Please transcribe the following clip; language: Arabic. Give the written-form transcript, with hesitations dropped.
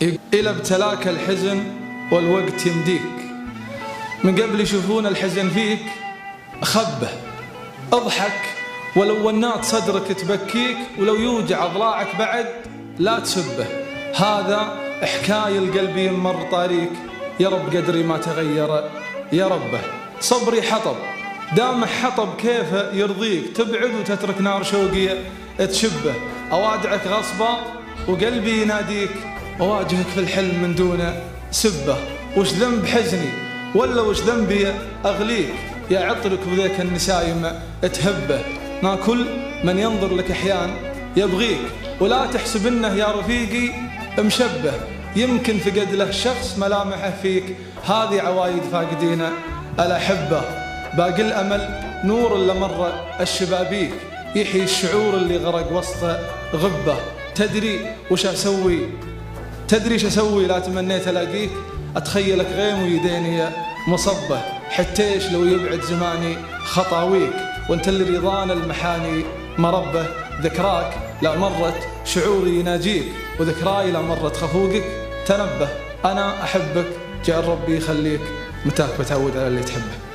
إلى ابتلاك الحزن والوقت يمديك، من قبل يشوفون الحزن فيك خبه، اضحك ولو ونات صدرك تبكيك، ولو يوجع ضلاعك بعد لا تسبه. هذا حكاية القلب يمر طريق، يا رب قدري ما تغير يا ربه. صبري حطب دامح حطب كيفه يرضيك، تبعد وتترك نار شوقية تشبه. أوادعك غصبة وقلبي يناديك، أواجهك في الحلم من دون سبه. وش ذنب حزني ولا وش ذنبي أغليك، يا عطرك وذيك النسايم تهبه. ما كل من ينظر لك أحيان يبغيك، ولا تحسب إنه يا رفيقي مشبه. يمكن فقد له شخص ملامحه فيك، هذه عوايد فاقدين الأحبة. باقي الأمل نور اللي مر الشبابيك، يحيي الشعور اللي غرق وسط غبة. تدري وش أسوي لا تمنيت ألاقيك، أتخيلك غيم ويديني مصبة. حتيش لو يبعد زماني خطاويك، وانت اللي رضان المحاني مربه. ذكراك لا مرت شعوري يناجيك، وذكراي لا مرت خفوقك تنبه. أنا أحبك جعل ربي يخليك، متاك بتعود على اللي تحبه.